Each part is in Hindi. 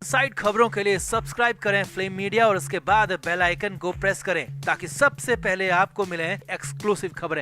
साइड खबरों के लिए सब्सक्राइब करें फ्लेम मीडिया और उसके बाद बेल आइकन को प्रेस करें ताकि सबसे पहले आपको मिले एक्सक्लूसिव खबरें।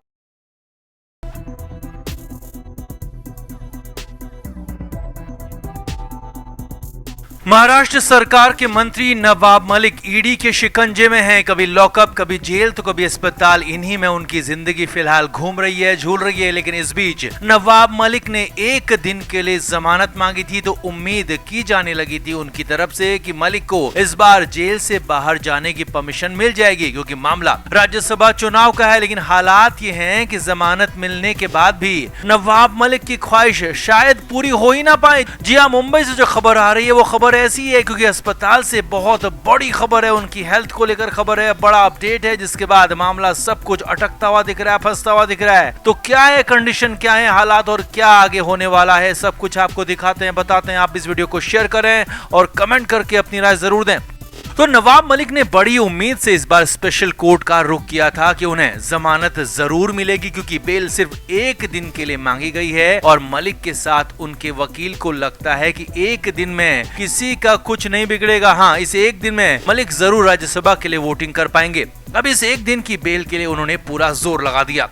महाराष्ट्र सरकार के मंत्री नवाब मलिक ईडी के शिकंजे में हैं। कभी लॉकअप, कभी जेल तो कभी अस्पताल। इन्हीं में उनकी जिंदगी फिलहाल घूम रही है, झूल रही है। लेकिन इस बीच नवाब मलिक ने एक दिन के लिए जमानत मांगी थी तो उम्मीद की जाने लगी थी उनकी तरफ से कि मलिक को इस बार जेल से बाहर जाने की परमिशन मिल जाएगी, क्योंकि मामला राज्यसभा चुनाव का है। लेकिन हालात ये हैं कि जमानत मिलने के बाद भी नवाब मलिक की ख्वाहिश शायद पूरी हो ही ना पाए। जी हाँ, मुंबई से जो खबर आ रही है वो खबर ऐसी है क्योंकि अस्पताल से बहुत बड़ी खबर है, उनकी हेल्थ को लेकर खबर है, बड़ा अपडेट है, जिसके बाद मामला सब कुछ अटकता हुआ दिख रहा है, फंसता हुआ दिख रहा है। तो क्या है कंडीशन, क्या है हालात और क्या आगे होने वाला है, सब कुछ आपको दिखाते हैं, बताते हैं। आप इस वीडियो को शेयर करें और कमेंट करके अपनी राय जरूर दें। तो नवाब मलिक ने बड़ी उम्मीद से इस बार स्पेशल कोर्ट का रुख किया था कि उन्हें जमानत जरूर मिलेगी, क्योंकि बेल सिर्फ एक दिन के लिए मांगी गई है और मलिक के साथ उनके वकील को लगता है कि एक दिन में किसी का कुछ नहीं बिगड़ेगा। हाँ, इस एक दिन में मलिक जरूर राज्यसभा के लिए वोटिंग कर पाएंगे। अब इस एक दिन की बेल के लिए उन्होंने पूरा जोर लगा दिया।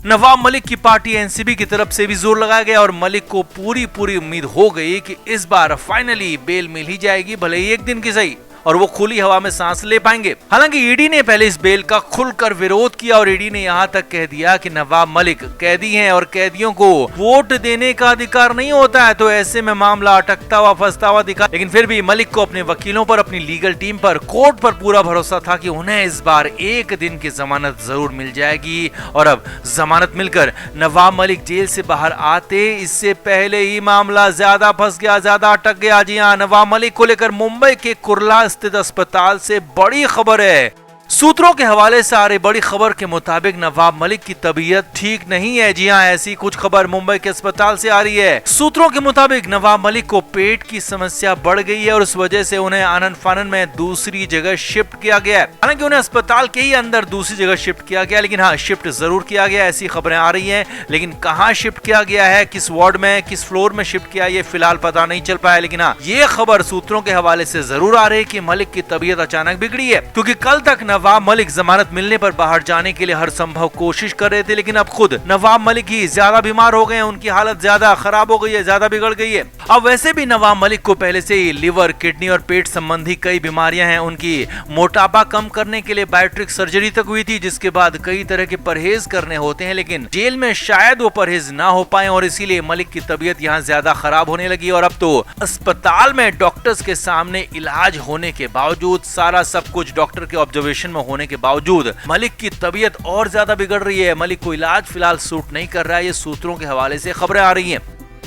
नवाब मलिक की पार्टी एनसीबी की तरफ से भी जोर लगाया गया और मलिक को पूरी उम्मीद हो गई कि इस बार फाइनली बेल मिल ही जाएगी, भले ही एक दिन की सही, और वो खुली हवा में सांस ले पाएंगे। हालांकि ईडी ने पहले इस बेल का खुलकर विरोध किया और ईडी ने यहाँ तक कह दिया कि नवाब मलिक कैदी हैं और कैदियों को वोट देने का अधिकार नहीं होता है, तो ऐसे में मामला अटकता हुआ फंसता हुआ दिखा। लेकिन फिर भी मलिक को अपने वकीलों पर, अपनी लीगल टीम पर, कोर्ट पर पूरा भरोसा था कि उन्हें इस बार एक दिन की जमानत जरूर मिल जाएगी। और अब जमानत मिलकर नवाब मलिक जेल से बाहर आते इससे पहले ही मामला ज्यादा फंस गया, ज्यादा अटक गया। जी हाँ, नवाब मलिक को लेकर मुंबई के कुर्ला स्थित अस्पताल से बड़ी खबर है। सूत्रों के हवाले से आ रही बड़ी खबर के मुताबिक नवाब मलिक की तबीयत ठीक नहीं है। जी हाँ, ऐसी कुछ खबर मुंबई के अस्पताल से आ रही है। सूत्रों के मुताबिक नवाब मलिक को पेट की समस्या बढ़ गई है और उस वजह से उन्हें आनन फानन में दूसरी जगह शिफ्ट किया गया है। हालांकि उन्हें अस्पताल के ही अंदर दूसरी जगह शिफ्ट किया गया, लेकिन हाँ, शिफ्ट जरूर किया गया, ऐसी खबरें आ रही है। लेकिन कहाँ शिफ्ट किया गया है, किस वार्ड में, किस फ्लोर में शिफ्ट किया, ये फिलहाल पता नहीं चल पाया। लेकिन हाँ, ये खबर सूत्रों के हवाले से जरूर आ रही है कि मलिक की तबीयत अचानक बिगड़ी है, क्योंकि कल तक नवाब मलिक जमानत मिलने पर बाहर जाने के लिए हर संभव कोशिश कर रहे थे। लेकिन अब खुद नवाब मलिक ही ज्यादा बीमार हो गए हैं, उनकी हालत ज्यादा खराब हो गई है, ज्यादा बिगड़ गई है। अब वैसे भी नवाब मलिक को पहले से ही लिवर, किडनी और पेट संबंधी कई बीमारियां हैं। उनकी मोटापा कम करने के लिए बायोट्रिक सर्जरी तक हुई थी, जिसके बाद कई तरह के परहेज करने होते हैं। लेकिन जेल में शायद वो परहेज ना हो पाए और इसीलिए मलिक की तबीयत यहाँ ज्यादा खराब होने लगी। और अब तो अस्पताल में डॉक्टर्स के सामने इलाज होने के बावजूद, सारा सब कुछ डॉक्टर के ऑब्जर्वेशन में होने के बावजूद मलिक की तबीयत और ज्यादा बिगड़ रही है। मलिक को इलाज फिलहाल सूट नहीं कर रहा है, ये सूत्रों के हवाले से खबरें आ रही हैं।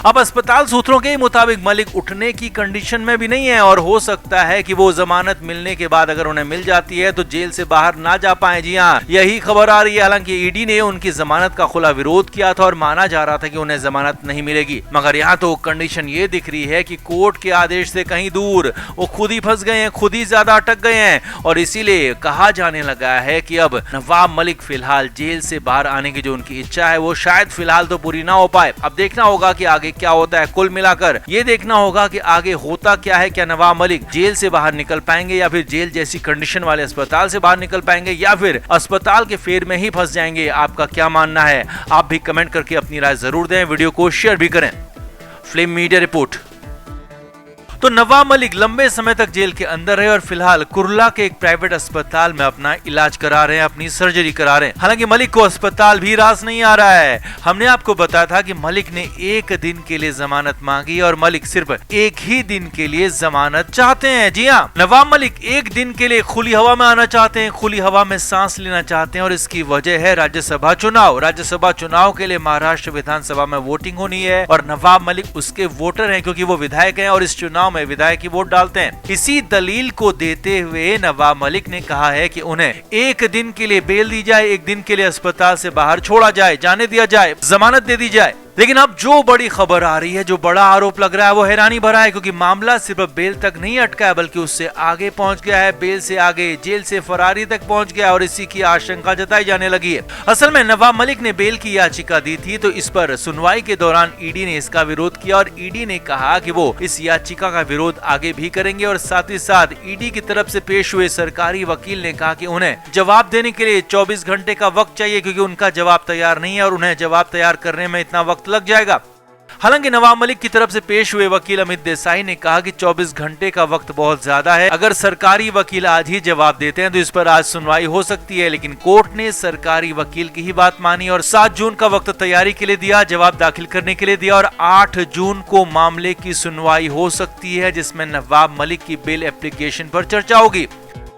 अब अस्पताल सूत्रों के मुताबिक मलिक उठने की कंडीशन में भी नहीं है और हो सकता है कि वो जमानत मिलने के बाद अगर उन्हें मिल जाती है तो जेल से बाहर ना जा पाए। जी हाँ, यही खबर आ रही है। हालांकि ईडी ने उनकी जमानत का खुला विरोध किया था और माना जा रहा था कि उन्हें जमानत नहीं मिलेगी, मगर यहाँ तो कंडीशन ये दिख रही है कि कोर्ट के आदेश से कहीं दूर वो खुद ही फंस गए हैं, खुद ही ज्यादा अटक गए हैं। और इसीलिए कहा जाने लगा है कि अब नवाब मलिक फिलहाल जेल से बाहर आने की जो उनकी इच्छा है वो शायद फिलहाल तो पूरी ना हो पाए। अब देखना होगा कि आगे क्या होता है। कुल मिलाकर ये देखना होगा कि आगे होता क्या है। क्या नवाब मलिक जेल से बाहर निकल पाएंगे या फिर जेल जैसी कंडीशन वाले अस्पताल से बाहर निकल पाएंगे या फिर अस्पताल के फेर में ही फंस जाएंगे। आपका क्या मानना है? आप भी कमेंट करके अपनी राय जरूर दें, वीडियो को शेयर भी करें। Flame media report. तो नवाब मलिक लंबे समय तक जेल के अंदर रहे और फिलहाल कुर्ला के एक प्राइवेट अस्पताल में अपना इलाज करा रहे हैं, अपनी सर्जरी करा रहे हैं। हालांकि मलिक को अस्पताल भी रास नहीं आ रहा है। हमने आपको बताया था कि मलिक ने एक दिन के लिए जमानत मांगी और मलिक सिर्फ एक ही दिन के लिए जमानत चाहते हैं। जी हाँ, नवाब मलिक एक दिन के लिए खुली हवा में आना चाहते हैं, खुली हवा में सांस लेना चाहते हैं और इसकी वजह है राज्यसभा चुनाव। राज्यसभा चुनाव के लिए महाराष्ट्र विधानसभा में वोटिंग होनी है और नवाब मलिक उसके वोटर हैं, क्योंकि वो विधायक हैं और इस चुनाव में विधायक की वोट डालते हैं। इसी दलील को देते हुए नवाब मलिक ने कहा है कि उन्हें एक दिन के लिए बेल दी जाए, एक दिन के लिए अस्पताल से बाहर छोड़ा जाए, जाने दिया जाए, जमानत दे दी जाए। लेकिन अब जो बड़ी खबर आ रही है, जो बड़ा आरोप लग रहा है, वो हैरानी भरा है, क्योंकि मामला सिर्फ बेल तक नहीं अटका है बल्कि उससे आगे पहुंच गया है। बेल से आगे जेल से फरारी तक पहुंच गया और इसी की आशंका जताई जाने लगी है। असल में नवाब मलिक ने बेल की याचिका दी थी, तो इस पर सुनवाई के दौरान ईडी ने इसका विरोध किया और ईडी ने कहा कि वो इस याचिका का विरोध आगे भी करेंगे। और साथ ही साथ ईडी की तरफ से पेश हुए सरकारी वकील ने कहा कि उन्हें जवाब देने के लिए 24 घंटे का वक्त चाहिए, क्योंकि उनका जवाब तैयार नहीं है और उन्हें जवाब तैयार करने में इतना वक्त लग जाएगा। हालांकि नवाब मलिक की तरफ से पेश हुए वकील अमित देसाई ने कहा कि 24 घंटे का वक्त बहुत ज्यादा है। अगर सरकारी वकील आज ही जवाब देते हैं तो इस पर आज सुनवाई हो सकती है। लेकिन कोर्ट ने सरकारी वकील की ही बात मानी और 7 जून का वक्त तैयारी के लिए दिया, जवाब दाखिल करने के लिए दिया और 8 जून को मामले की सुनवाई हो सकती है, जिसमें नवाब मलिक की बेल एप्लीकेशन पर चर्चा होगी।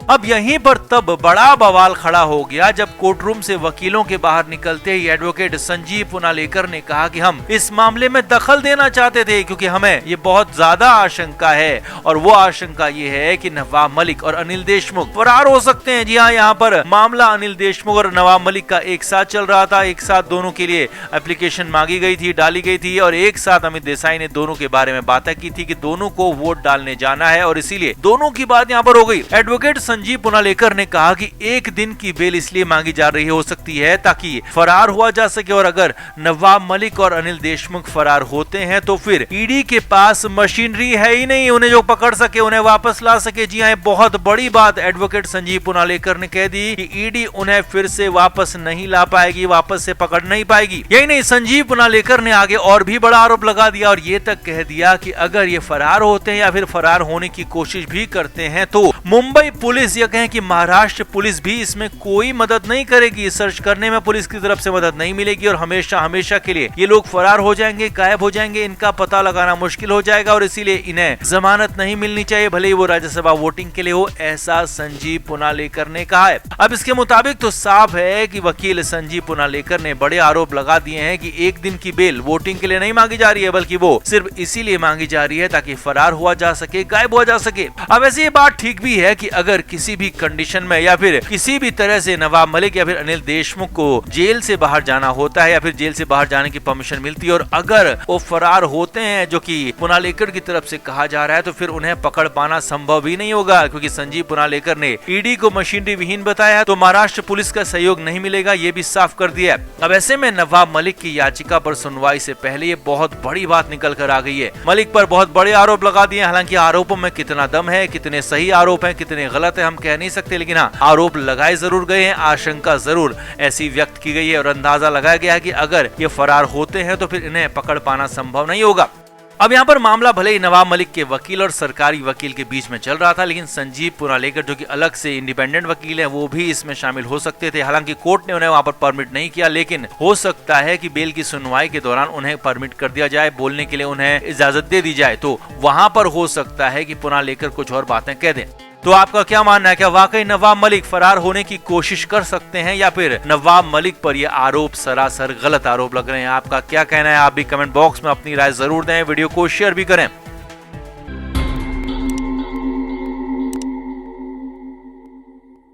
अब यहीं पर तब बड़ा बवाल खड़ा हो गया जब कोर्टरूम से वकीलों के बाहर निकलते ही एडवोकेट संजीव पुनालेकर ने कहा कि हम इस मामले में दखल देना चाहते थे, क्योंकि हमें ये बहुत ज्यादा आशंका है और वो आशंका ये है कि नवाब मलिक और अनिल देशमुख फरार हो सकते हैं। जी हाँ, यहाँ पर मामला अनिल देशमुख और नवाब मलिक का एक साथ चल रहा था। एक साथ दोनों के लिए एप्लीकेशन मांगी गई थी, डाली गई थी और एक साथ अमित देसाई ने दोनों के बारे में बातें की थी कि दोनों को वोट डालने जाना है और इसीलिए दोनों की बात यहाँ पर हो गई। एडवोकेट संजीव पुनालेकर ने कहा कि 1 दिन की बेल इसलिए मांगी जा रही हो सकती है ताकि फरार हुआ जा सके और अगर नवाब मलिक और अनिल देशमुख फरार होते हैं तो फिर ईडी के पास मशीनरी है ही नहीं उन्हें जो पकड़ सके, उन्हें वापस ला सके। जी हाँ, बहुत बड़ी बात एडवोकेट संजीव पुनालेकर ने कह दी कि ईडी उन्हें फिर से वापस नहीं ला पाएगी, वापस से पकड़ नहीं पाएगी। यही नहीं, संजीव पुनालेकर ने आगे और भी बड़ा आरोप लगा दिया और ये तक कह दिया कि अगर ये फरार होते हैं या फिर फरार होने की कोशिश भी करते हैं तो मुंबई पुलिस या कहें कि महाराष्ट्र पुलिस भी इसमें कोई मदद नहीं करेगी। सर्च करने में पुलिस की तरफ से मदद नहीं मिलेगी और हमेशा हमेशा के लिए ये लोग फरार हो जाएंगे, गायब हो जाएंगे, इनका पता लगाना मुश्किल हो जाएगा और इसीलिए इन्हें जमानत नहीं मिलनी चाहिए, भले ही वो राज्यसभा वोटिंग के लिए हो, ऐसा संजीव पुनालेकर ने कहा है। अब इसके मुताबिक तो साफ है कि वकील संजीव पुनालेकर ने बड़े आरोप लगा दिए हैं कि 1 दिन की बेल वोटिंग के लिए नहीं मांगी जा रही है, बल्कि वो सिर्फ इसीलिए मांगी जा रही है ताकि फरार हुआ जा सके, गायब हुआ जा सके। अब ऐसी ये बात ठीक भी है कि अगर किसी भी कंडीशन में या फिर किसी भी तरह से नवाब मलिक या फिर अनिल देशमुख को जेल से बाहर जाना होता है या फिर जेल से बाहर जाने की परमिशन मिलती है और अगर वो फरार होते हैं, जो कि पुनालेकर की तरफ से कहा जा रहा है, तो फिर उन्हें पकड़ पाना संभव ही नहीं होगा, क्योंकि संजीव पुनालेकर ने ईडी को मशीनरी विहीन बताया तो महाराष्ट्र पुलिस का सहयोग नहीं मिलेगा, ये भी साफ कर दिया। अब ऐसे में नवाब मलिक की याचिका पर सुनवाई से पहले ये बहुत बड़ी बात निकल कर आ गई है। मलिक पर बहुत बड़े आरोप लगा दिए। हालांकि आरोपों में कितना दम है, कितने सही आरोप है, कितने गलत है, हम कह नहीं सकते, लेकिन हाँ, आरोप लगाए जरूर गए हैं, आशंका जरूर ऐसी व्यक्त की गई है और अंदाजा लगाया गया है कि अगर ये फरार होते हैं तो फिर इन्हें पकड़ पाना संभव नहीं होगा। अब यहाँ पर मामला भले ही नवाब मलिक के वकील और सरकारी वकील के बीच में चल रहा था, लेकिन संजीव पुनालेकर जो कि अलग से इंडिपेंडेंट वकील हैं, वो भी इसमें शामिल हो सकते थे। हालांकि कोर्ट ने उन्हें वहां पर परमिट नहीं किया, लेकिन हो सकता है कि बेल की सुनवाई के दौरान उन्हें परमिट कर दिया जाए, बोलने के लिए उन्हें इजाजत दे दी जाए, तो वहां पर हो सकता है कि पुनालेकर कुछ और बातें कह दें। तो आपका क्या मानना है, क्या वाकई नवाब मलिक फरार होने की कोशिश कर सकते हैं या फिर नवाब मलिक पर ये आरोप सरासर गलत आरोप लग रहे हैं? आपका क्या कहना है? आप भी कमेंट बॉक्स में अपनी राय जरूर दें, वीडियो को शेयर भी करें।